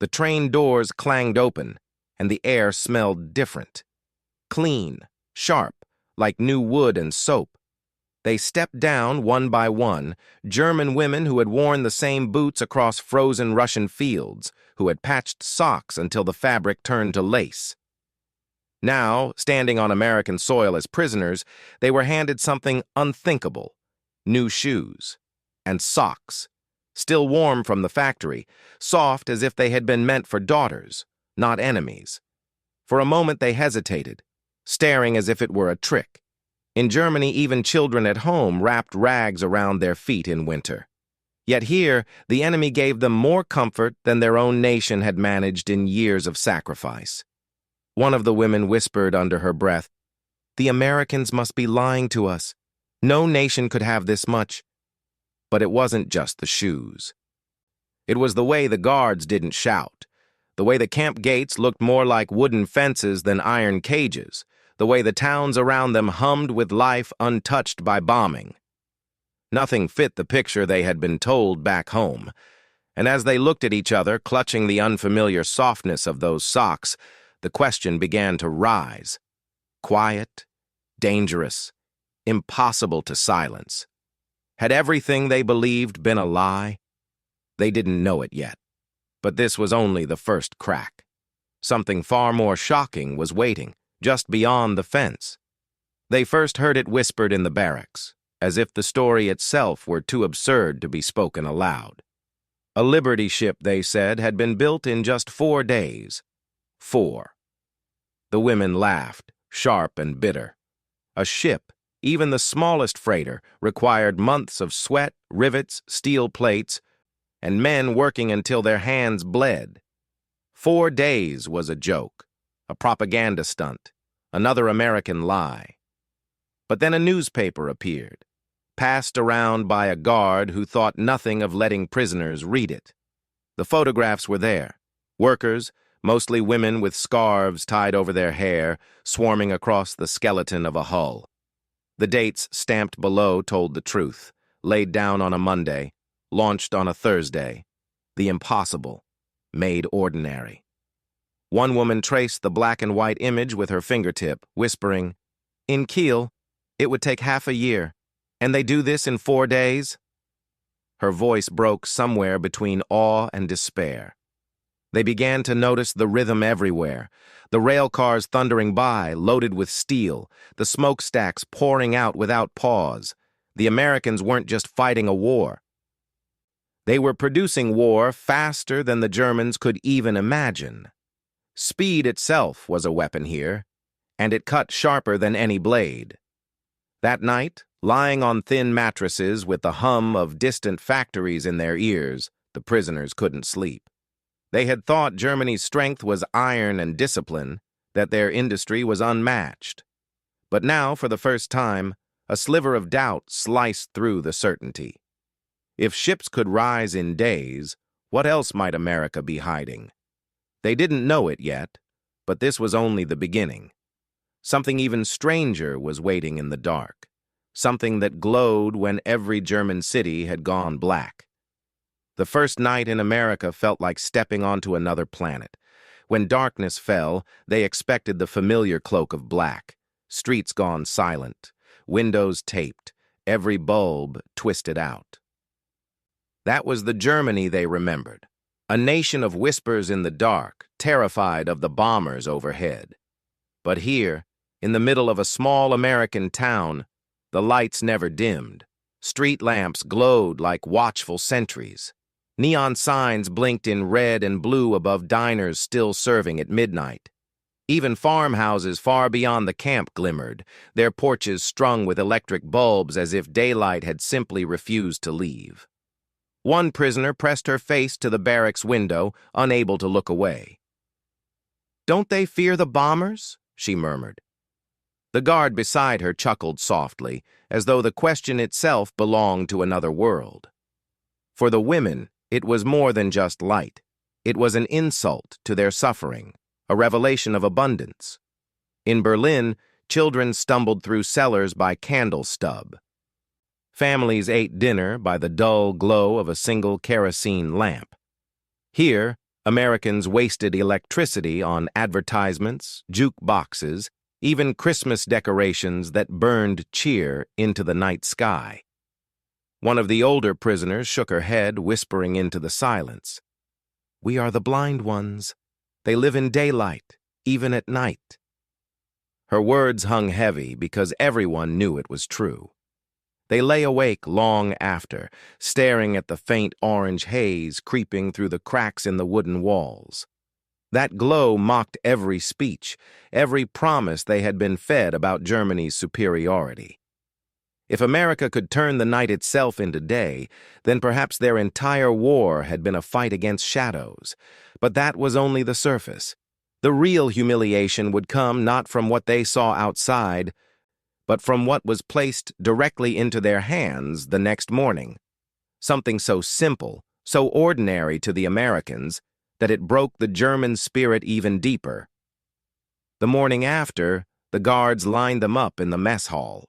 The train doors clanged open, and the air smelled different. Clean, sharp, like new wood and soap. They stepped down one by one, German women who had worn the same boots across frozen Russian fields, who had patched socks until the fabric turned to lace. Now, standing on American soil as prisoners, they were handed something unthinkable: new shoes and socks, still warm from the factory, soft as if they had been meant for daughters, not enemies. For a moment they hesitated, staring as if it were a trick. In Germany, even children at home wrapped rags around their feet in winter. Yet here, the enemy gave them more comfort than their own nation had managed in years of sacrifice. One of the women whispered under her breath, "The Americans must be lying to us. No nation could have this much." But it wasn't just the shoes. It was the way the guards didn't shout, the way the camp gates looked more like wooden fences than iron cages, the way the towns around them hummed with life untouched by bombing. Nothing fit the picture they had been told back home, and as they looked at each other, clutching the unfamiliar softness of those socks, the question began to rise. Quiet, dangerous, impossible to silence. Had everything they believed been a lie? They didn't know it yet, but this was only the first crack. Something far more shocking was waiting, just beyond the fence. They first heard it whispered in the barracks, as if the story itself were too absurd to be spoken aloud. A Liberty ship, they said, had been built in just 4 days. 4. The women laughed, sharp and bitter. A ship, even the smallest freighter, required months of sweat, rivets, steel plates, and men working until their hands bled. 4 days was a joke, a propaganda stunt, another American lie. But then a newspaper appeared, passed around by a guard who thought nothing of letting prisoners read it. The photographs were there. Workers, mostly women with scarves tied over their hair, swarming across the skeleton of a hull. The dates stamped below told the truth, laid down on a Monday, launched on a Thursday. The impossible, made ordinary. One woman traced the black and white image with her fingertip, whispering, "In Kiel, it would take half a year, and they do this in 4 days?" Her voice broke somewhere between awe and despair. They began to notice the rhythm everywhere, the rail cars thundering by, loaded with steel, the smokestacks pouring out without pause. The Americans weren't just fighting a war. They were producing war faster than the Germans could even imagine. Speed itself was a weapon here, and it cut sharper than any blade. That night, lying on thin mattresses with the hum of distant factories in their ears, the prisoners couldn't sleep. They had thought Germany's strength was iron and discipline, that their industry was unmatched. But now, for the first time, a sliver of doubt sliced through the certainty. If ships could rise in days, what else might America be hiding? They didn't know it yet, but this was only the beginning. Something even stranger was waiting in the dark, something that glowed when every German city had gone black. The first night in America felt like stepping onto another planet. When darkness fell, they expected the familiar cloak of black, streets gone silent, windows taped, every bulb twisted out. That was the Germany they remembered, a nation of whispers in the dark, terrified of the bombers overhead. But here, in the middle of a small American town, the lights never dimmed. Street lamps glowed like watchful sentries. Neon signs blinked in red and blue above diners still serving at midnight. Even farmhouses far beyond the camp glimmered, their porches strung with electric bulbs as if daylight had simply refused to leave. One prisoner pressed her face to the barracks window, unable to look away. "Don't they fear the bombers?" she murmured. The guard beside her chuckled softly, as though the question itself belonged to another world. For the women, it was more than just light. It was an insult to their suffering, a revelation of abundance. In Berlin, children stumbled through cellars by candle stub. Families ate dinner by the dull glow of a single kerosene lamp. Here, Americans wasted electricity on advertisements, jukeboxes, even Christmas decorations that burned cheer into the night sky. One of the older prisoners shook her head, whispering into the silence. "We are the blind ones. They live in daylight, even at night." Her words hung heavy because everyone knew it was true. They lay awake long after, staring at the faint orange haze creeping through the cracks in the wooden walls. That glow mocked every speech, every promise they had been fed about Germany's superiority. If America could turn the night itself into day, then perhaps their entire war had been a fight against shadows. But that was only the surface. The real humiliation would come not from what they saw outside, but from what was placed directly into their hands the next morning. Something so simple, so ordinary to the Americans, that it broke the German spirit even deeper. The morning after, the guards lined them up in the mess hall.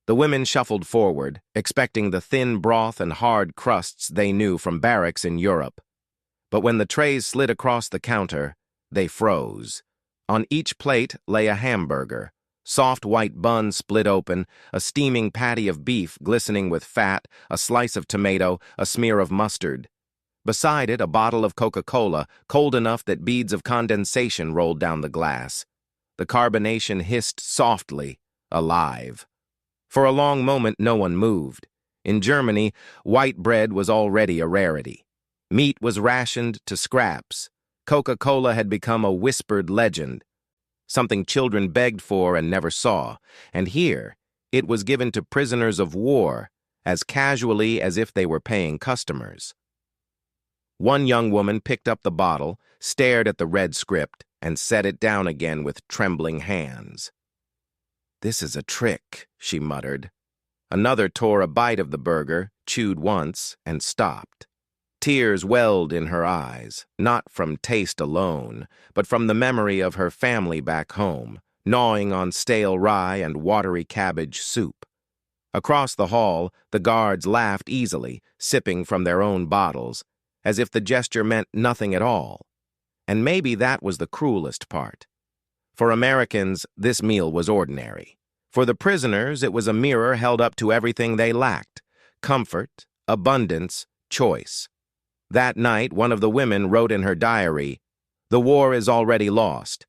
The women shuffled forward, expecting the thin broth and hard crusts they knew from barracks in Europe. But when the trays slid across the counter, they froze. On each plate lay a hamburger, soft white bun split open, a steaming patty of beef glistening with fat, a slice of tomato, a smear of mustard. Beside it, a bottle of Coca-Cola, cold enough that beads of condensation rolled down the glass. The carbonation hissed softly, alive. For a long moment, no one moved. In Germany, white bread was already a rarity. Meat was rationed to scraps. Coca-Cola had become a whispered legend, something children begged for and never saw. And here, it was given to prisoners of war as casually as if they were paying customers. One young woman picked up the bottle, stared at the red script, and set it down again with trembling hands. "This is a trick," she muttered. Another tore a bite of the burger, chewed once, and stopped. Tears welled in her eyes, not from taste alone, but from the memory of her family back home, gnawing on stale rye and watery cabbage soup. Across the hall, the guards laughed easily, sipping from their own bottles, as if the gesture meant nothing at all. And maybe that was the cruelest part. For Americans, this meal was ordinary. For the prisoners, it was a mirror held up to everything they lacked: comfort, abundance, choice. That night, one of the women wrote in her diary, "The war is already lost,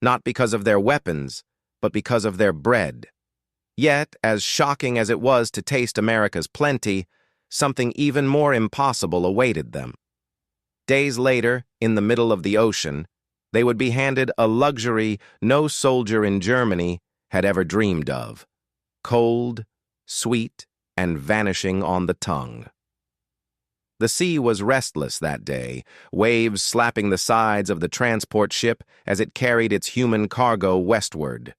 not because of their weapons, but because of their bread." Yet, as shocking as it was to taste America's plenty, something even more impossible awaited them. Days later, in the middle of the ocean, they would be handed a luxury no soldier in Germany had ever dreamed of: cold, sweet, and vanishing on the tongue. The sea was restless that day, waves slapping the sides of the transport ship as it carried its human cargo westward.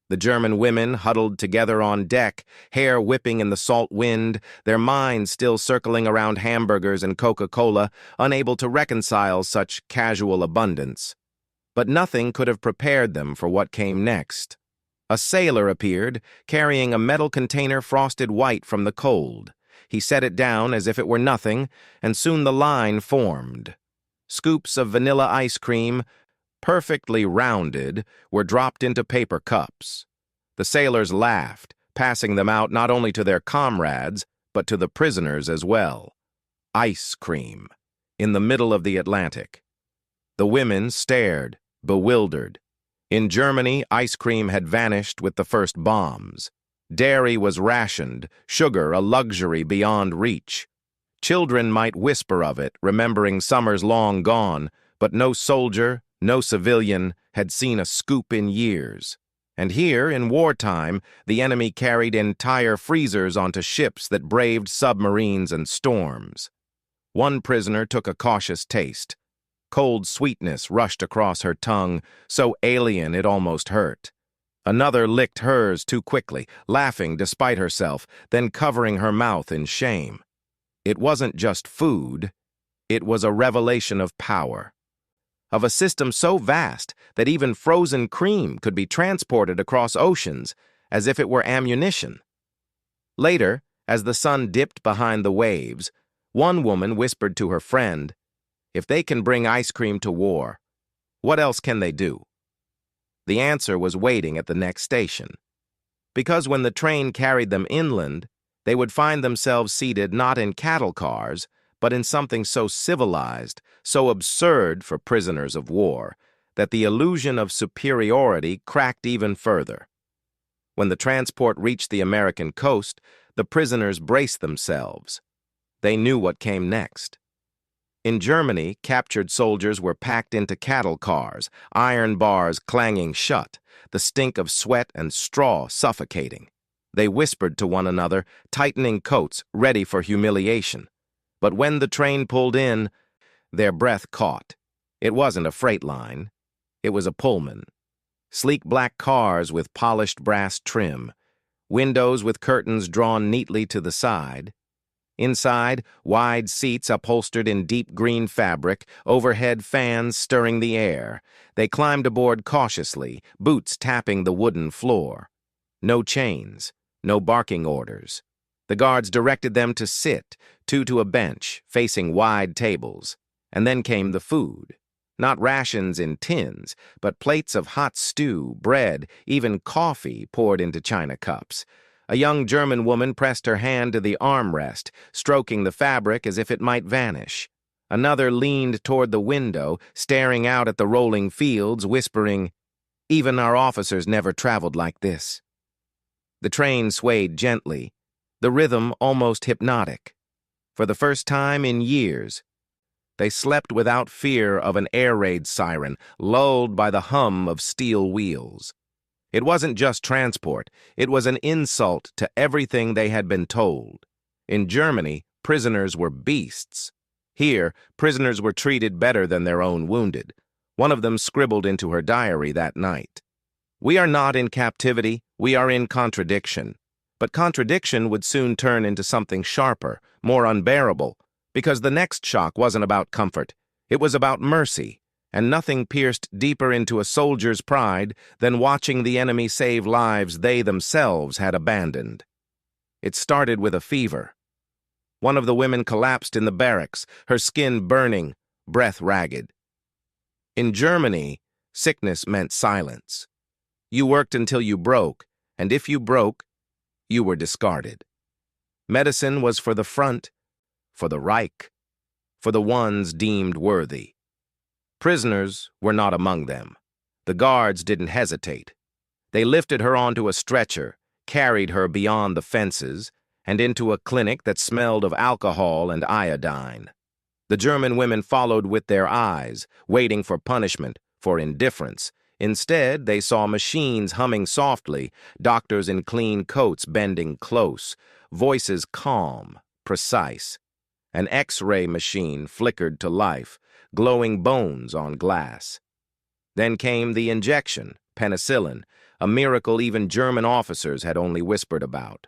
The German women huddled together on deck, hair whipping in the salt wind, their minds still circling around hamburgers and Coca-Cola, unable to reconcile such casual abundance. But nothing could have prepared them for what came next. A sailor appeared, carrying a metal container frosted white from the cold. He set it down as if it were nothing, and soon the line formed. Scoops of vanilla ice cream, perfectly rounded, were dropped into paper cups. The sailors laughed, passing them out not only to their comrades, but to the prisoners as well. Ice cream, in the middle of the Atlantic. The women stared, bewildered. In Germany, ice cream had vanished with the first bombs. Dairy was rationed, sugar a luxury beyond reach. Children might whisper of it, remembering summers long gone, but no soldier, no civilian had seen a scoop in years. And here, in wartime, the enemy carried entire freezers onto ships that braved submarines and storms. One prisoner took a cautious taste. Cold sweetness rushed across her tongue, so alien it almost hurt. Another licked hers too quickly, laughing despite herself, then covering her mouth in shame. It wasn't just food, it was a revelation of power. Of a system so vast that even frozen cream could be transported across oceans, as if it were ammunition. Later, as the sun dipped behind the waves, one woman whispered to her friend, If they can bring ice cream to war, what else can they do? The answer was waiting at the next station. Because when the train carried them inland, they would find themselves seated not in cattle cars, but in something so civilized, so absurd for prisoners of war, that the illusion of superiority cracked even further. When the transport reached the American coast, the prisoners braced themselves. They knew what came next. In Germany, captured soldiers were packed into cattle cars, iron bars clanging shut, the stink of sweat and straw suffocating. They whispered to one another, tightening coats, ready for humiliation. But when the train pulled in, their breath caught. It wasn't a freight line. It was a Pullman. Sleek black cars with polished brass trim, windows with curtains drawn neatly to the side. Inside, wide seats upholstered in deep green fabric, overhead fans stirring the air. They climbed aboard cautiously, boots tapping the wooden floor. No chains, no barking orders. The guards directed them to sit, two to a bench, facing wide tables. And then came the food. Not rations in tins, but plates of hot stew, bread, even coffee poured into china cups. A young German woman pressed her hand to the armrest, stroking the fabric as if it might vanish. Another leaned toward the window, staring out at the rolling fields, whispering, "Even our officers never traveled like this." The train swayed gently, the rhythm almost hypnotic. For the first time in years, they slept without fear of an air raid siren, lulled by the hum of steel wheels. It wasn't just transport, it was an insult to everything they had been told. In Germany, prisoners were beasts. Here, prisoners were treated better than their own wounded. One of them scribbled into her diary that night, "We are not in captivity, we are in contradiction." But contradiction would soon turn into something sharper, more unbearable, because the next shock wasn't about comfort, it was about mercy. And nothing pierced deeper into a soldier's pride than watching the enemy save lives they themselves had abandoned. It started with a fever. One of the women collapsed in the barracks, her skin burning, breath ragged. In Germany, sickness meant silence. You worked until you broke, and if you broke, you were discarded. Medicine was for the front, for the Reich, for the ones deemed worthy. Prisoners were not among them. The guards didn't hesitate. They lifted her onto a stretcher, carried her beyond the fences, and into a clinic that smelled of alcohol and iodine. The German women followed with their eyes, waiting for punishment, for indifference. Instead, they saw machines humming softly, doctors in clean coats bending close, voices calm, precise. An X-ray machine flickered to life, glowing bones on glass. Then came the injection, penicillin, a miracle even German officers had only whispered about.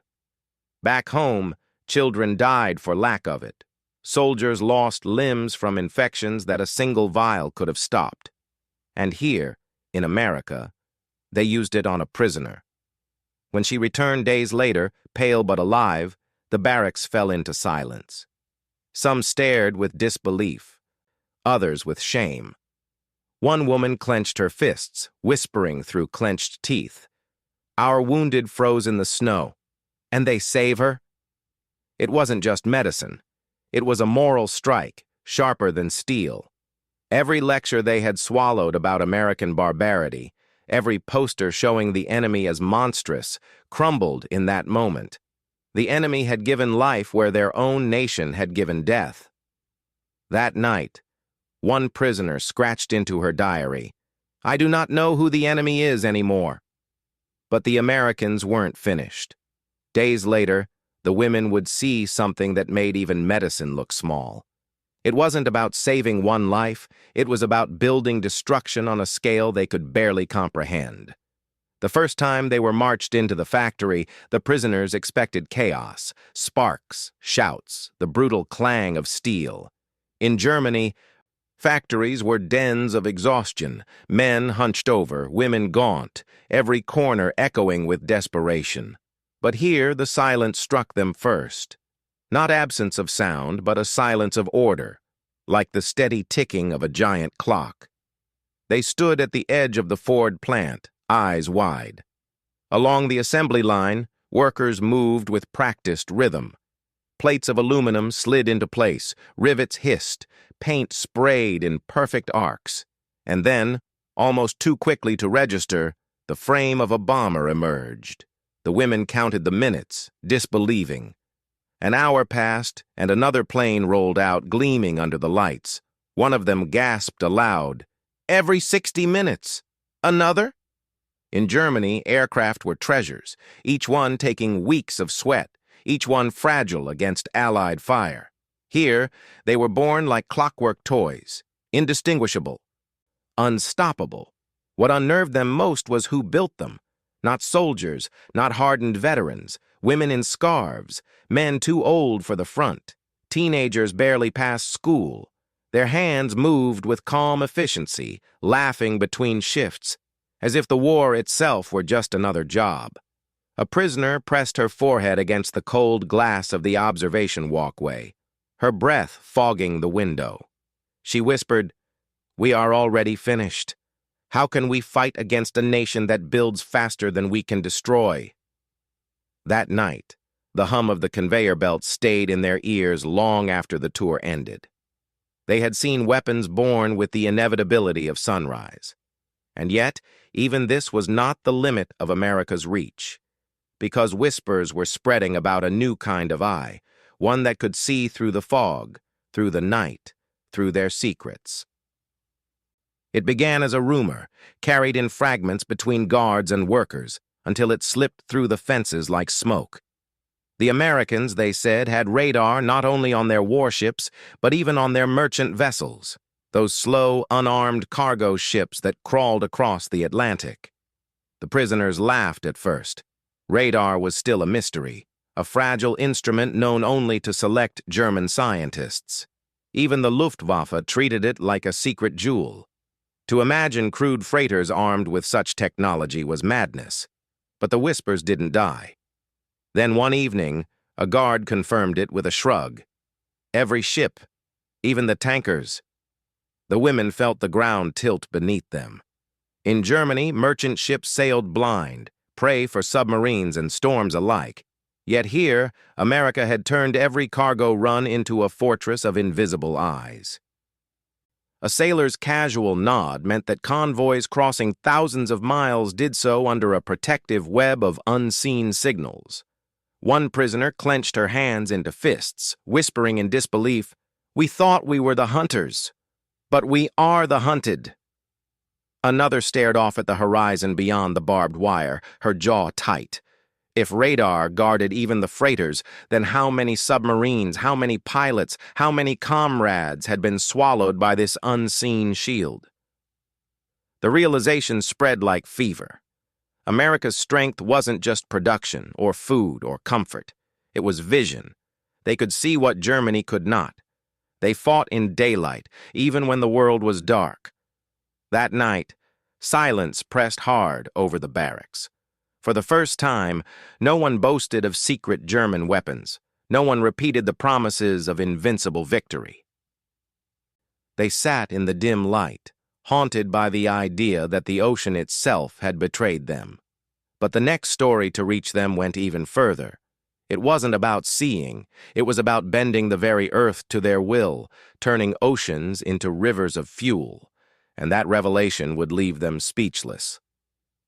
Back home, children died for lack of it. Soldiers lost limbs from infections that a single vial could have stopped. And here, in America, they used it on a prisoner. When she returned days later, pale but alive, the barracks fell into silence. Some stared with disbelief, others with shame. One woman clenched her fists, whispering through clenched teeth, "Our wounded froze in the snow, and they save her?" It wasn't just medicine. It was a moral strike, sharper than steel. Every lecture they had swallowed about American barbarity, every poster showing the enemy as monstrous, crumbled in that moment. The enemy had given life where their own nation had given death. That night, one prisoner scratched into her diary, "I do not know who the enemy is anymore." But the Americans weren't finished. Days later, the women would see something that made even medicine look small. It wasn't about saving one life, it was about building destruction on a scale they could barely comprehend. The first time they were marched into the factory, the prisoners expected chaos, sparks, shouts, the brutal clang of steel. In Germany, factories were dens of exhaustion, men hunched over, women gaunt, every corner echoing with desperation. But here the silence struck them first. Not absence of sound, but a silence of order. like the steady ticking of a giant clock. They stood at the edge of the Ford plant, eyes wide. Along the assembly line, workers moved with practiced rhythm. Plates of aluminum slid into place, rivets hissed, paint sprayed in perfect arcs. And then, almost too quickly to register, the frame of a bomber emerged. The women counted the minutes, disbelieving. An hour passed, and another plane rolled out, gleaming under the lights. One of them gasped aloud, "Every 60 minutes! Another?" In Germany, aircraft were treasures, each one taking weeks of sweat, each one fragile against Allied fire. Here, they were born like clockwork toys, indistinguishable, unstoppable. What unnerved them most was who built them. Not soldiers, not hardened veterans, women in scarves, men too old for the front, teenagers barely past school. Their hands moved with calm efficiency, laughing between shifts, as if the war itself were just another job. A prisoner pressed her forehead against the cold glass of the observation walkway, her breath fogging the window. She whispered, "We are already finished. How can we fight against a nation that builds faster than we can destroy?" That night, the hum of the conveyor belt stayed in their ears long after the tour ended. They had seen weapons born with the inevitability of sunrise. And yet, even this was not the limit of America's reach, because whispers were spreading about a new kind of eye, one that could see through the fog, through the night, through their secrets. It began as a rumor, carried in fragments between guards and workers, until it slipped through the fences like smoke. The Americans, they said, had radar not only on their warships, but even on their merchant vessels, those slow, unarmed cargo ships that crawled across the Atlantic. The prisoners laughed at first. Radar was still a mystery, a fragile instrument known only to select German scientists. Even the Luftwaffe treated it like a secret jewel. To imagine crude freighters armed with such technology was madness. But the whispers didn't die. Then one evening, a guard confirmed it with a shrug. Every ship, even the tankers. The women felt the ground tilt beneath them. In Germany, merchant ships sailed blind, prey for submarines and storms alike. Yet here, America had turned every cargo run into a fortress of invisible eyes. A sailor's casual nod meant that convoys crossing thousands of miles did so under a protective web of unseen signals. One prisoner clenched her hands into fists, whispering in disbelief, "We thought we were the hunters, but we are the hunted." Another stared off at the horizon beyond the barbed wire, her jaw tight. If radar guarded even the freighters, then how many submarines, how many pilots, how many comrades had been swallowed by this unseen shield? The realization spread like fever. America's strength wasn't just production or food or comfort. It was vision. They could see what Germany could not. They fought in daylight, even when the world was dark. That night, silence pressed hard over the barracks. For the first time, no one boasted of secret German weapons. No one repeated the promises of invincible victory. They sat in the dim light, haunted by the idea that the ocean itself had betrayed them. But the next story to reach them went even further. It wasn't about seeing, it was about bending the very earth to their will, turning oceans into rivers of fuel, and that revelation would leave them speechless.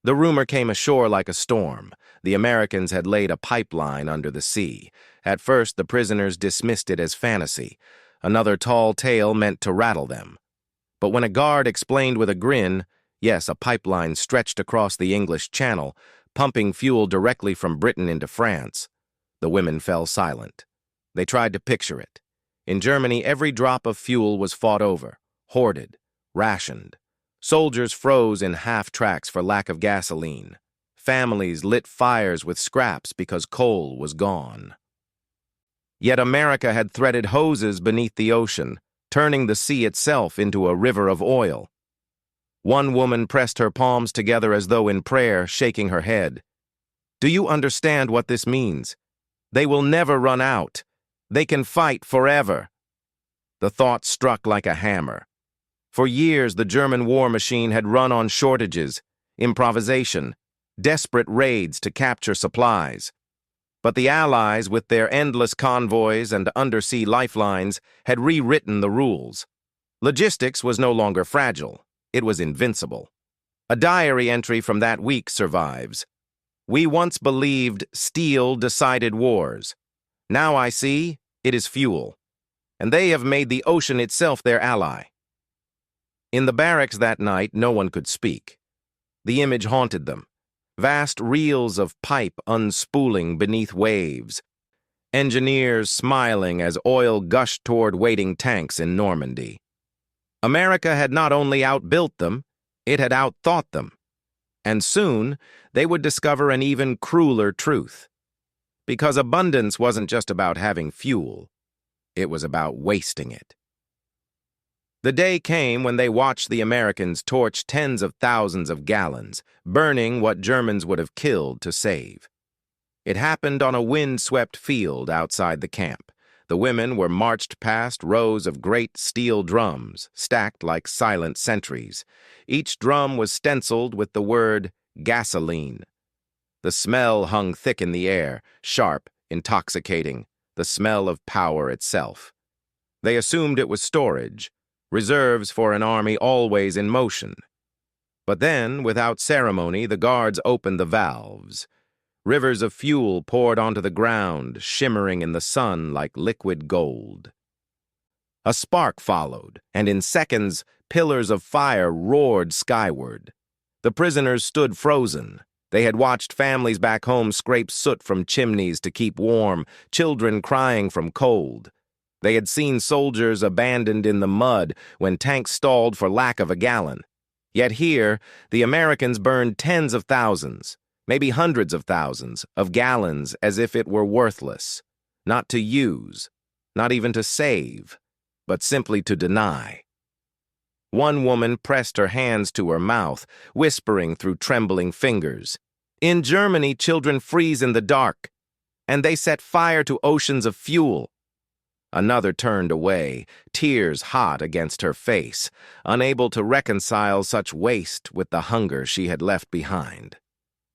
The rumor came ashore like a storm. The Americans had laid a pipeline under the sea. At first, the prisoners dismissed it as fantasy, another tall tale meant to rattle them. But when a guard explained with a grin, yes, a pipeline stretched across the English Channel, pumping fuel directly from Britain into France, the women fell silent. They tried to picture it. In Germany, every drop of fuel was fought over, hoarded, rationed. Soldiers froze in half-tracks for lack of gasoline. Families lit fires with scraps because coal was gone. Yet America had threaded hoses beneath the ocean, turning the sea itself into a river of oil. One woman pressed her palms together as though in prayer, shaking her head. "Do you understand what this means? They will never run out. They can fight forever." The thought struck like a hammer. For years, the German war machine had run on shortages, improvisation, desperate raids to capture supplies. But the Allies, with their endless convoys and undersea lifelines, had rewritten the rules. Logistics was no longer fragile. It was invincible. A diary entry from that week survives. "We once believed steel decided wars. Now I see it is fuel. And they have made the ocean itself their ally." In the barracks that night, no one could speak. The image haunted them. Vast reels of pipe unspooling beneath waves. Engineers smiling as oil gushed toward waiting tanks in Normandy. America had not only outbuilt them, it had outthought them. And soon, they would discover an even crueler truth. Because abundance wasn't just about having fuel. It was about wasting it. The day came when they watched the Americans torch tens of thousands of gallons, burning what Germans would have killed to save. It happened on a wind-swept field outside the camp. The women were marched past rows of great steel drums, stacked like silent sentries. Each drum was stenciled with the word gasoline. The smell hung thick in the air, sharp, intoxicating, the smell of power itself. They assumed it was storage, reserves for an army always in motion. But then, without ceremony, the guards opened the valves. Rivers of fuel poured onto the ground, shimmering in the sun like liquid gold. A spark followed, and in seconds, pillars of fire roared skyward. The prisoners stood frozen. They had watched families back home scrape soot from chimneys to keep warm, children crying from cold. They had seen soldiers abandoned in the mud when tanks stalled for lack of a gallon. Yet here, the Americans burned tens of thousands, maybe hundreds of thousands, of gallons as if it were worthless, not to use, not even to save, but simply to deny. One woman pressed her hands to her mouth, whispering through trembling fingers. "In Germany, children freeze in the dark, and they set fire to oceans of fuel." Another turned away, tears hot against her face, unable to reconcile such waste with the hunger she had left behind.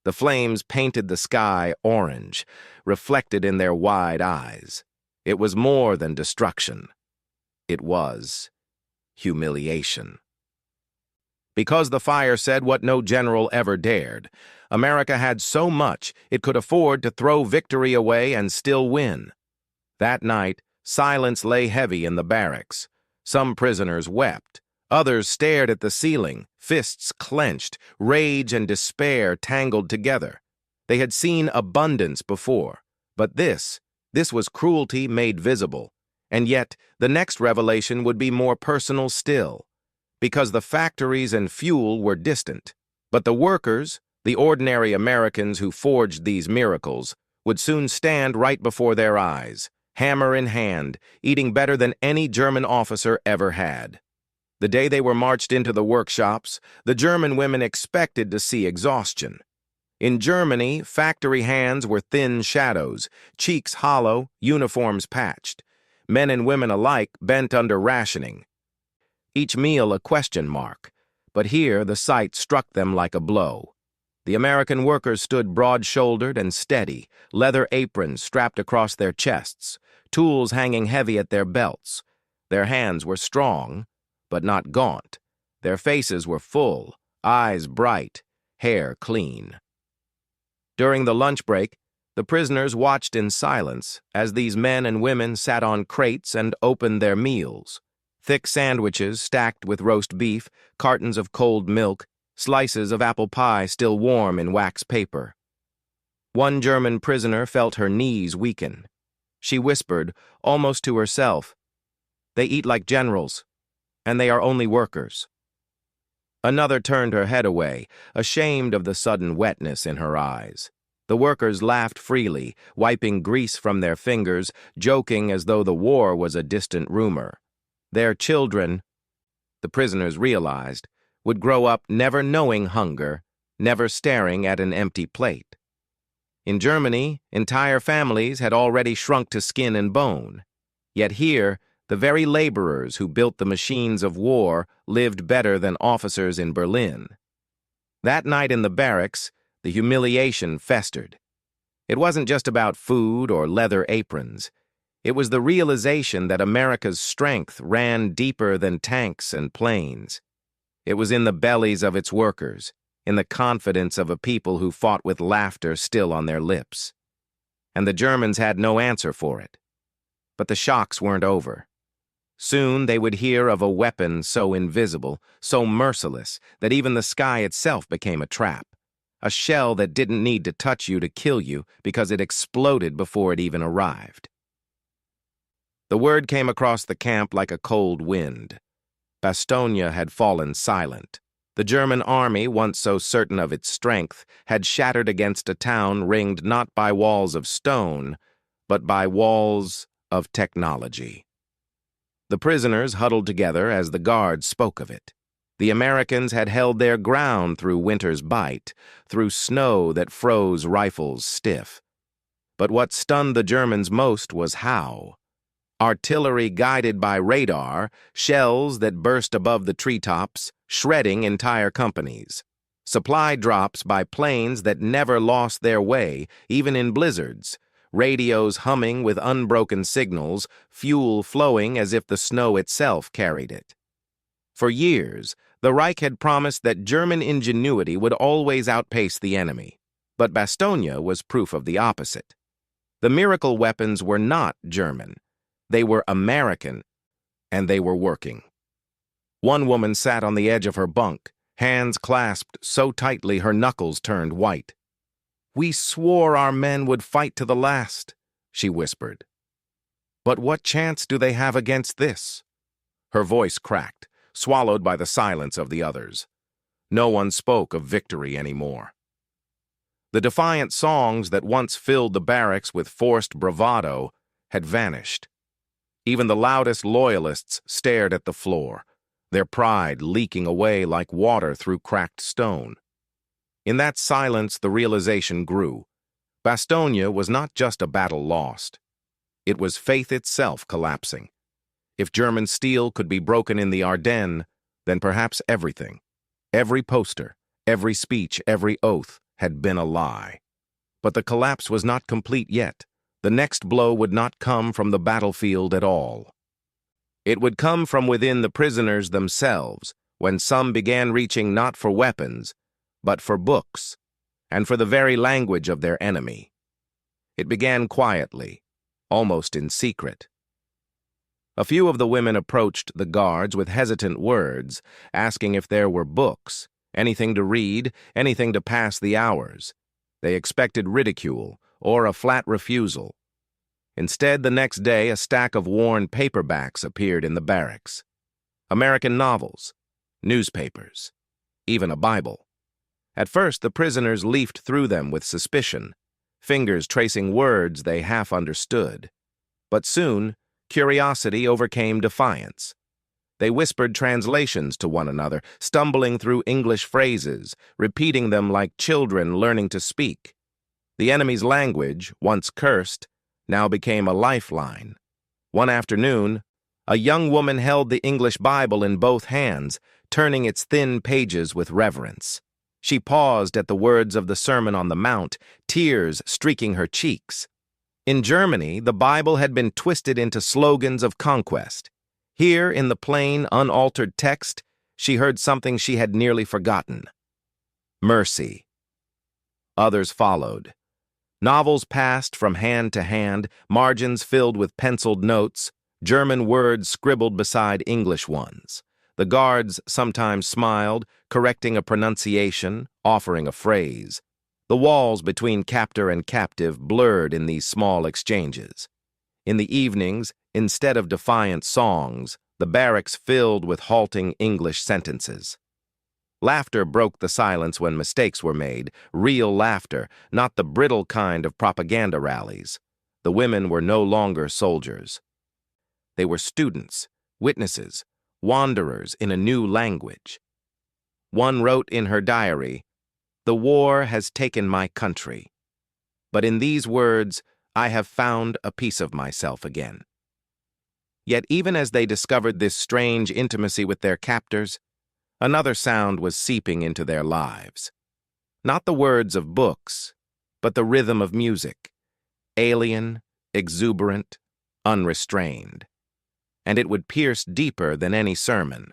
The flames painted the sky orange, reflected in their wide eyes. It was more than destruction. It was humiliation. Because the fire said what no general ever dared, America had so much it could afford to throw victory away and still win. That night, silence lay heavy in the barracks. Some prisoners wept. Others stared at the ceiling, fists clenched, rage and despair tangled together. They had seen abundance before, but this was cruelty made visible. And yet, the next revelation would be more personal still, because the factories and fuel were distant. But the workers, the ordinary Americans who forged these miracles, would soon stand right before their eyes, hammer in hand, eating better than any German officer ever had. The day they were marched into the workshops, the German women expected to see exhaustion. In Germany, factory hands were thin shadows, cheeks hollow, uniforms patched. Men and women alike bent under rationing. Each meal a question mark, but here the sight struck them like a blow. The American workers stood broad-shouldered and steady, leather aprons strapped across their chests, tools hanging heavy at their belts. Their hands were strong, but not gaunt. Their faces were full, eyes bright, hair clean. During the lunch break, the prisoners watched in silence as these men and women sat on crates and opened their meals. Thick sandwiches stacked with roast beef, cartons of cold milk, slices of apple pie still warm in wax paper. One German prisoner felt her knees weaken. She whispered, almost to herself, "They eat like generals, and they are only workers." Another turned her head away, ashamed of the sudden wetness in her eyes. The workers laughed freely, wiping grease from their fingers, joking as though the war was a distant rumor. Their children, the prisoners realized, would grow up never knowing hunger, never staring at an empty plate. In Germany, entire families had already shrunk to skin and bone. Yet here, The very laborers who built the machines of war lived better than officers in Berlin. That night in the barracks, the humiliation festered. It wasn't just about food or leather aprons. It was the realization that America's strength ran deeper than tanks and planes. It was in the bellies of its workers, in the confidence of a people who fought with laughter still on their lips. And the Germans had no answer for it. But the shocks weren't over. Soon they would hear of a weapon so invisible, so merciless, that even the sky itself became a trap. A shell that didn't need to touch you to kill you because it exploded before it even arrived. The word came across the camp like a cold wind. Bastogne had fallen silent. The German army, once so certain of its strength, had shattered against a town ringed not by walls of stone, but by walls of technology. The prisoners huddled together as the guards spoke of it. The Americans had held their ground through winter's bite, through snow that froze rifles stiff. But what stunned the Germans most was how. Artillery guided by radar, shells that burst above the treetops, shredding entire companies. Supply drops by planes that never lost their way, even in blizzards. Radios humming with unbroken signals, fuel flowing as if the snow itself carried it. For years, the Reich had promised that German ingenuity would always outpace the enemy, but Bastogne was proof of the opposite. The miracle weapons were not German. They were American, and they were working. One woman sat on the edge of her bunk, hands clasped so tightly her knuckles turned white. "We swore our men would fight to the last," she whispered. "But what chance do they have against this?" Her voice cracked, swallowed by the silence of the others. No one spoke of victory anymore. The defiant songs that once filled the barracks with forced bravado had vanished. Even the loudest loyalists stared at the floor, their pride leaking away like water through cracked stone. In that silence, the realization grew. Bastogne was not just a battle lost. It was faith itself collapsing. If German steel could be broken in the Ardennes, then perhaps everything, every poster, every speech, every oath had been a lie. But the collapse was not complete yet. The next blow would not come from the battlefield at all. It would come from within the prisoners themselves, when some began reaching not for weapons, but for books, and for the very language of their enemy. It began quietly, almost in secret. A few of the women approached the guards with hesitant words, asking if there were books, anything to read, anything to pass the hours. They expected ridicule or a flat refusal. Instead, the next day, a stack of worn paperbacks appeared in the barracks. American novels, newspapers, even a Bible. At first, the prisoners leafed through them with suspicion, fingers tracing words they half understood. But soon, curiosity overcame defiance. They whispered translations to one another, stumbling through English phrases, repeating them like children learning to speak. The enemy's language, once cursed, now became a lifeline. One afternoon, a young woman held the English Bible in both hands, turning its thin pages with reverence. She paused at the words of the Sermon on the Mount, tears streaking her cheeks. In Germany, the Bible had been twisted into slogans of conquest. Here, in the plain, unaltered text, she heard something she had nearly forgotten. Mercy. Others followed. Novels passed from hand to hand, margins filled with penciled notes, German words scribbled beside English ones. The guards sometimes smiled, correcting a pronunciation, offering a phrase. The walls between captor and captive blurred in these small exchanges. In the evenings, instead of defiant songs, the barracks filled with halting English sentences. Laughter broke the silence when mistakes were made, real laughter, not the brittle kind of propaganda rallies. The women were no longer soldiers. They were students, witnesses, wanderers in a new language. One wrote in her diary, "The war has taken my country, but in these words I have found a piece of myself again." Yet even as they discovered this strange intimacy with their captors, another sound was seeping into their lives. Not the words of books, but the rhythm of music, alien, exuberant, unrestrained. And it would pierce deeper than any sermon.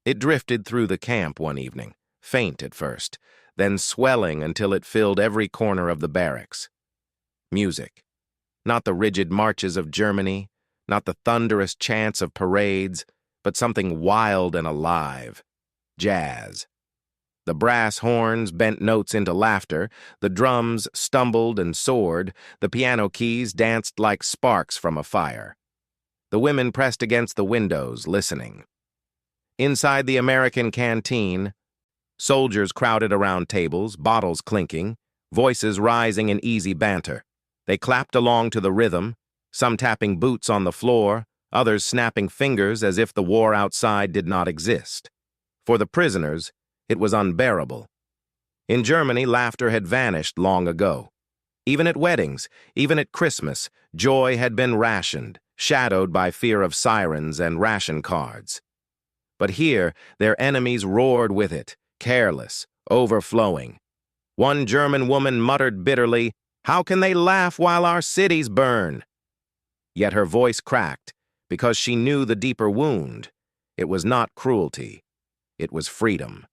It drifted through the camp one evening, faint at first, then swelling until it filled every corner of the barracks. Music. Not the rigid marches of Germany, not the thunderous chants of parades, but something wild and alive. Jazz. The brass horns bent notes into laughter, the drums stumbled and soared, the piano keys danced like sparks from a fire. The women pressed against the windows, listening. Inside the American canteen, soldiers crowded around tables, bottles clinking, voices rising in easy banter. They clapped along to the rhythm, some tapping boots on the floor, others snapping fingers as if the war outside did not exist. For the prisoners, it was unbearable. In Germany, laughter had vanished long ago. Even at weddings, even at Christmas, joy had been rationed, shadowed by fear of sirens and ration cards. But here, their enemies roared with it, careless, overflowing. One German woman muttered bitterly, "How can they laugh while our cities burn?" Yet her voice cracked, because she knew the deeper wound. It was not cruelty. It was freedom.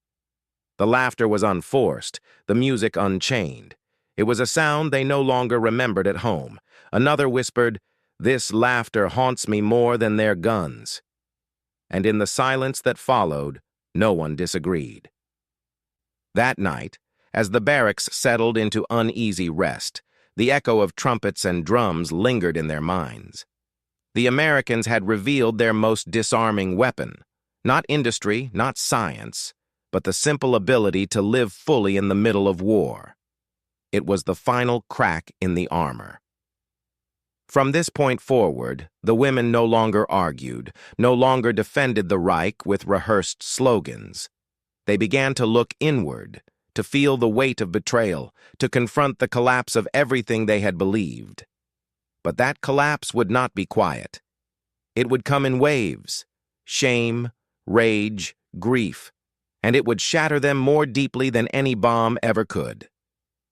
The laughter was unforced, the music unchained. It was a sound they no longer remembered at home. Another whispered, "This laughter haunts me more than their guns." And in the silence that followed, no one disagreed. That night, as the barracks settled into uneasy rest, the echo of trumpets and drums lingered in their minds. The Americans had revealed their most disarming weapon, not industry, not science, but the simple ability to live fully in the middle of war. It was the final crack in the armor. From this point forward, the women no longer argued, no longer defended the Reich with rehearsed slogans. They began to look inward, to feel the weight of betrayal, to confront the collapse of everything they had believed. But that collapse would not be quiet. It would come in waves, shame, rage, grief, and it would shatter them more deeply than any bomb ever could.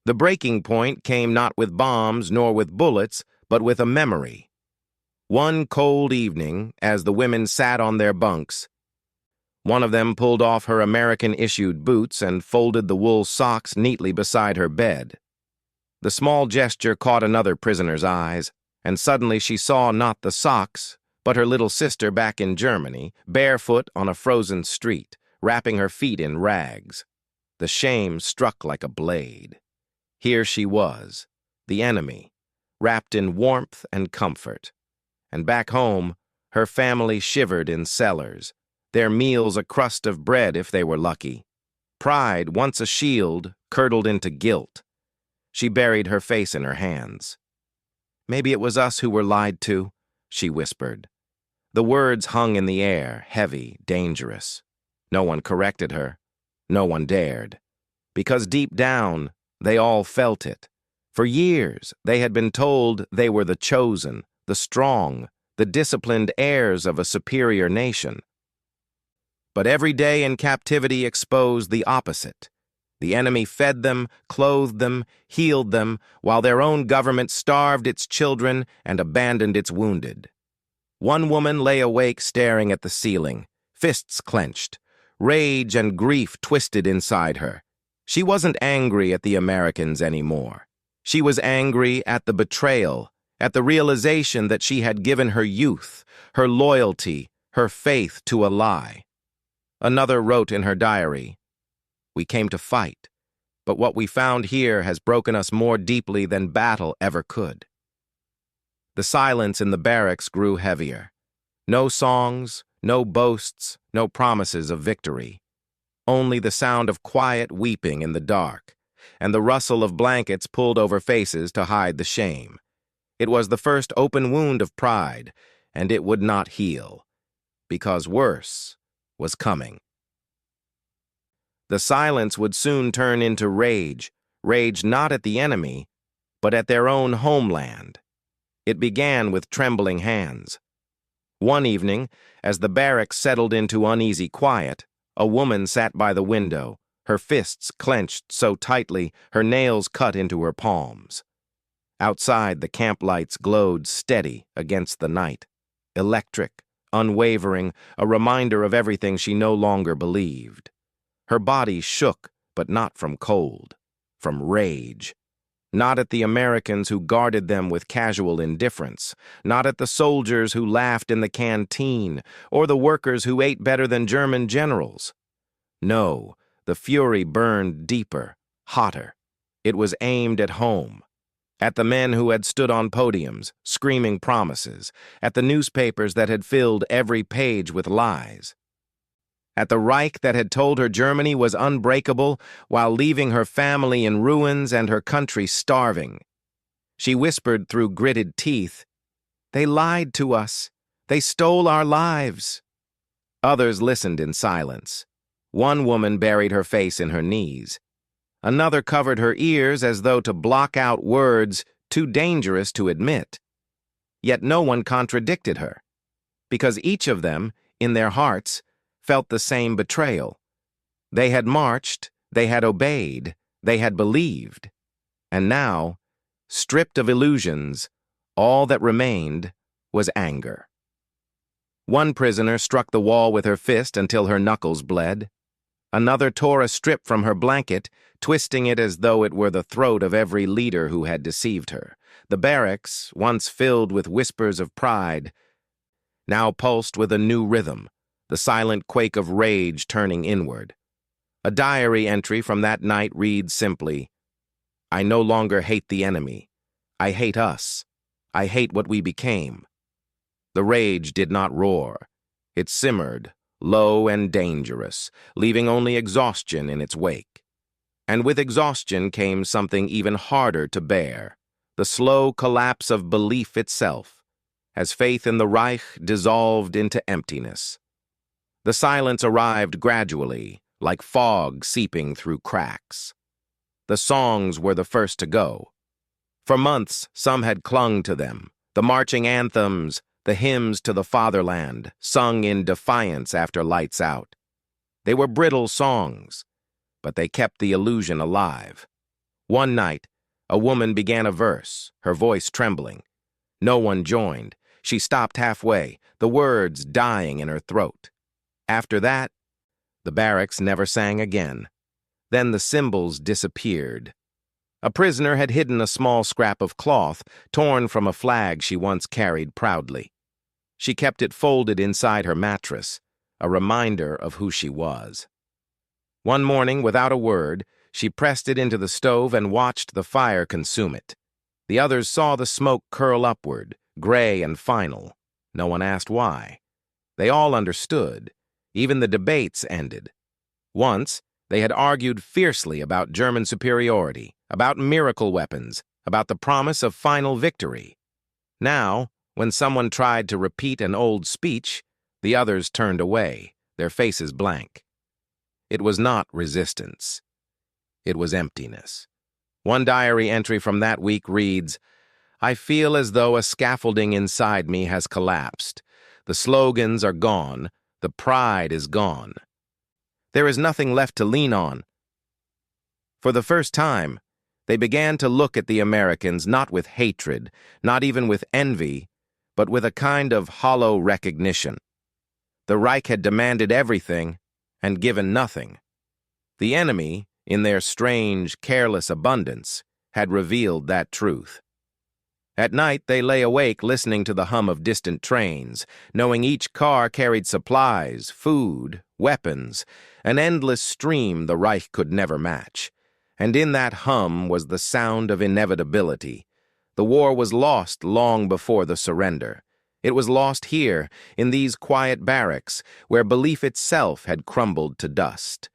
The breaking point came not with bombs nor with bullets, but with a memory. One cold evening, as the women sat on their bunks, one of them pulled off her American-issued boots and folded the wool socks neatly beside her bed. The small gesture caught another prisoner's eyes, and suddenly she saw not the socks, but her little sister back in Germany, barefoot on a frozen street, wrapping her feet in rags. The shame struck like a blade. Here she was, the enemy, wrapped in warmth and comfort. And back home, her family shivered in cellars, their meals a crust of bread if they were lucky. Pride, once a shield, curdled into guilt. She buried her face in her hands. "Maybe it was us who were lied to," she whispered. The words hung in the air, heavy, dangerous. No one corrected her. No one dared. Because deep down, they all felt it. For years, they had been told they were the chosen, the strong, the disciplined heirs of a superior nation. But every day in captivity exposed the opposite. The enemy fed them, clothed them, healed them, while their own government starved its children and abandoned its wounded. One woman lay awake staring at the ceiling, fists clenched, rage and grief twisted inside her. She wasn't angry at the Americans anymore. She was angry at the betrayal, at the realization that she had given her youth, her loyalty, her faith to a lie. Another wrote in her diary, "We came to fight, but what we found here has broken us more deeply than battle ever could." The silence in the barracks grew heavier. No songs, no boasts, no promises of victory. Only the sound of quiet weeping in the dark, and the rustle of blankets pulled over faces to hide the shame. It was the first open wound of pride, and it would not heal, because worse was coming. The silence would soon turn into rage, rage not at the enemy, but at their own homeland. It began with trembling hands. One evening, as the barracks settled into uneasy quiet, a woman sat by the window, her fists clenched so tightly her nails cut into her palms. Outside, the camp lights glowed steady against the night, electric, unwavering, a reminder of everything she no longer believed. Her body shook, but not from cold, from rage. Not at the Americans who guarded them with casual indifference, not at the soldiers who laughed in the canteen, or the workers who ate better than German generals. No, the fury burned deeper, hotter. It was aimed at home. At the men who had stood on podiums, screaming promises, at the newspapers that had filled every page with lies. At the Reich that had told her Germany was unbreakable while leaving her family in ruins and her country starving. She whispered through gritted teeth, "They lied to us. They stole our lives." Others listened in silence. One woman buried her face in her knees. Another covered her ears as though to block out words too dangerous to admit. Yet no one contradicted her, because each of them, in their hearts, felt the same betrayal. They had marched, they had obeyed, they had believed. And now, stripped of illusions, all that remained was anger. One prisoner struck the wall with her fist until her knuckles bled. Another tore a strip from her blanket, twisting it as though it were the throat of every leader who had deceived her. The barracks, once filled with whispers of pride, now pulsed with a new rhythm, the silent quake of rage turning inward. A diary entry from that night reads simply, "I no longer hate the enemy. I hate us. I hate what we became." The rage did not roar. It simmered, low and dangerous, leaving only exhaustion in its wake. And with exhaustion came something even harder to bear, the slow collapse of belief itself, as faith in the Reich dissolved into emptiness. The silence arrived gradually, like fog seeping through cracks. The songs were the first to go. For months, some had clung to them, the marching anthems, the hymns to the fatherland, sung in defiance after lights out. They were brittle songs, but they kept the illusion alive. One night, a woman began a verse, her voice trembling. No one joined. She stopped halfway, the words dying in her throat. After that, the barracks never sang again. Then the symbols disappeared. A prisoner had hidden a small scrap of cloth, torn from a flag she once carried proudly. She kept it folded inside her mattress, a reminder of who she was. One morning, without a word, she pressed it into the stove and watched the fire consume it. The others saw the smoke curl upward, gray and final. No one asked why. They all understood. Even the debates ended. Once, they had argued fiercely about German superiority, about miracle weapons, about the promise of final victory. Now, when someone tried to repeat an old speech, the others turned away, their faces blank. It was not resistance. It was emptiness. One diary entry from that week reads, "I feel as though a scaffolding inside me has collapsed. The slogans are gone. The pride is gone. There is nothing left to lean on." For the first time, they began to look at the Americans not with hatred, not even with envy, but with a kind of hollow recognition. The Reich had demanded everything and given nothing. The enemy, in their strange, careless abundance, had revealed that truth. At night, they lay awake listening to the hum of distant trains, knowing each car carried supplies, food, weapons, an endless stream the Reich could never match. And in that hum was the sound of inevitability. The war was lost long before the surrender. It was lost here, in these quiet barracks, where belief itself had crumbled to dust.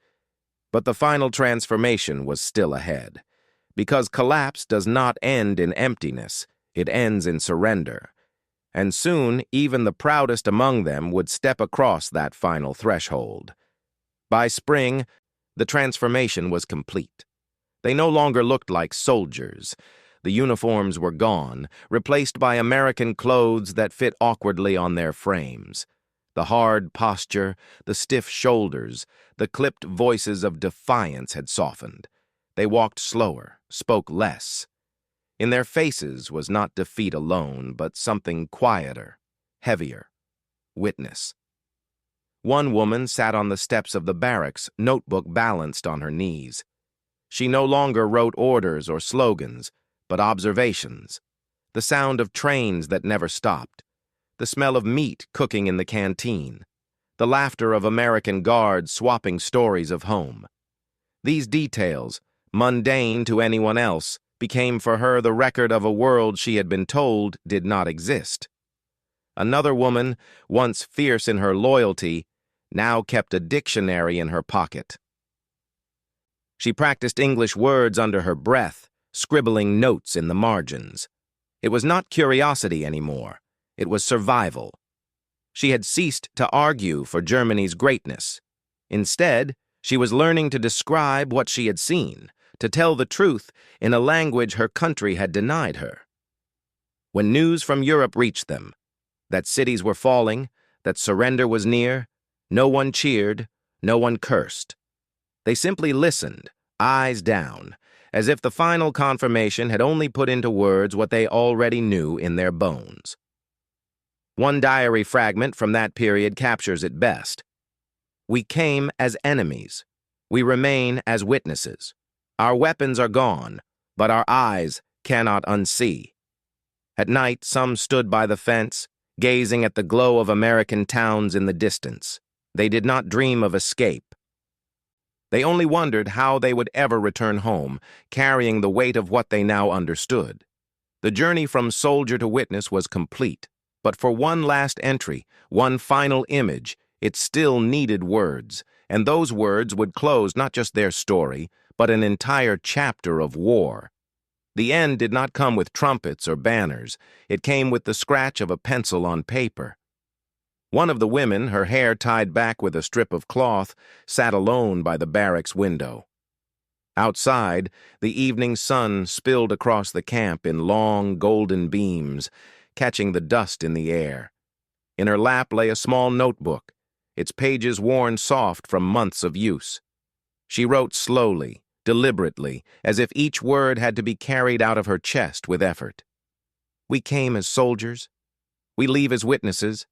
But the final transformation was still ahead. Because collapse does not end in emptiness, it ends in surrender. And soon, even the proudest among them would step across that final threshold. By spring, the transformation was complete. They no longer looked like soldiers. The uniforms were gone, replaced by American clothes that fit awkwardly on their frames. The hard posture, the stiff shoulders, the clipped voices of defiance had softened. They walked slower, spoke less. In their faces was not defeat alone, but something quieter, heavier. Witness. One woman sat on the steps of the barracks, notebook balanced on her knees. She no longer wrote orders or slogans, but observations. The sound of trains that never stopped. The smell of meat cooking in the canteen. The laughter of American guards swapping stories of home. These details, mundane to anyone else, became for her the record of a world she had been told did not exist. Another woman, once fierce in her loyalty, now kept a dictionary in her pocket. She practiced English words under her breath, scribbling notes in the margins. It was not curiosity anymore. It was survival. She had ceased to argue for Germany's greatness. Instead, she was learning to describe what she had seen, to tell the truth in a language her country had denied her. When news from Europe reached them, that cities were falling, that surrender was near, no one cheered, no one cursed. They simply listened, eyes down, as if the final confirmation had only put into words what they already knew in their bones. One diary fragment from that period captures it best. We came as enemies. We remain as witnesses. Our weapons are gone, but our eyes cannot unsee. At night, some stood by the fence, gazing at the glow of American towns in the distance. They did not dream of escape. They only wondered how they would ever return home, carrying the weight of what they now understood. The journey from soldier to witness was complete, but for one last entry, one final image, it still needed words, and those words would close not just their story, but an entire chapter of war. The end did not come with trumpets or banners. It came with the scratch of a pencil on paper. One of the women, her hair tied back with a strip of cloth, sat alone by the barracks window. Outside, the evening sun spilled across the camp in long, golden beams, catching the dust in the air. In her lap lay a small notebook, its pages worn soft from months of use. She wrote slowly, deliberately, as if each word had to be carried out of her chest with effort. We came as soldiers. We leave as witnesses.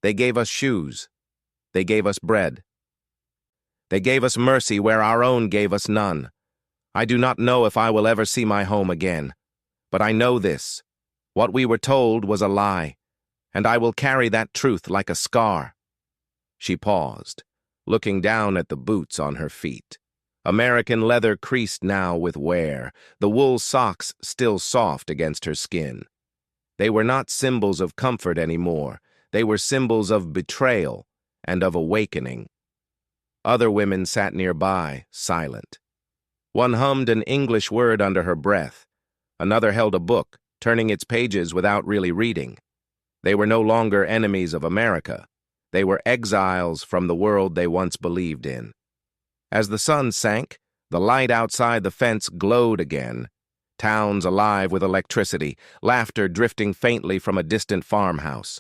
They gave us shoes. They gave us bread. They gave us mercy where our own gave us none. I do not know if I will ever see my home again, but I know this. What we were told was a lie, and I will carry that truth like a scar. She paused, looking down at the boots on her feet. American leather creased now with wear, the wool socks still soft against her skin. They were not symbols of comfort anymore. They were symbols of betrayal and of awakening. Other women sat nearby, silent. One hummed an English word under her breath. Another held a book, turning its pages without really reading. They were no longer enemies of America. They were exiles from the world they once believed in. As the sun sank, the light outside the fence glowed again. Towns alive with electricity, laughter drifting faintly from a distant farmhouse.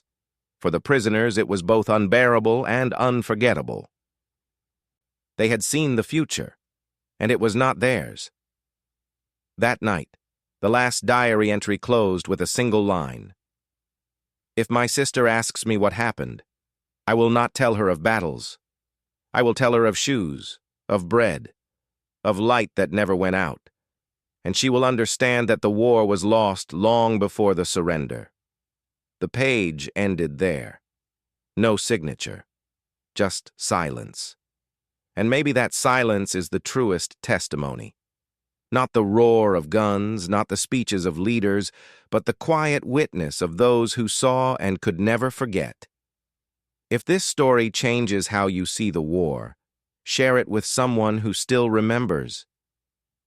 For the prisoners, it was both unbearable and unforgettable. They had seen the future, and it was not theirs. That night, the last diary entry closed with a single line. If my sister asks me what happened, I will not tell her of battles. I will tell her of shoes, of bread, of light that never went out, and she will understand that the war was lost long before the surrender. The page ended there. No signature, just silence. And maybe that silence is the truest testimony. Not the roar of guns, not the speeches of leaders, but the quiet witness of those who saw and could never forget. If this story changes how you see the war, share it with someone who still remembers.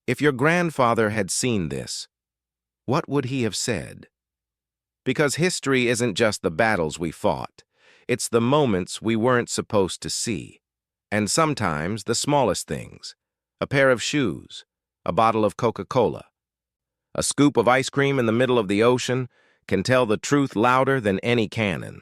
If your grandfather had seen this, what would he have said? Because history isn't just the battles we fought. It's the moments we weren't supposed to see. And sometimes the smallest things. A pair of shoes, a bottle of Coca-Cola, A scoop of ice cream in the middle of the ocean can tell the truth louder than any cannon.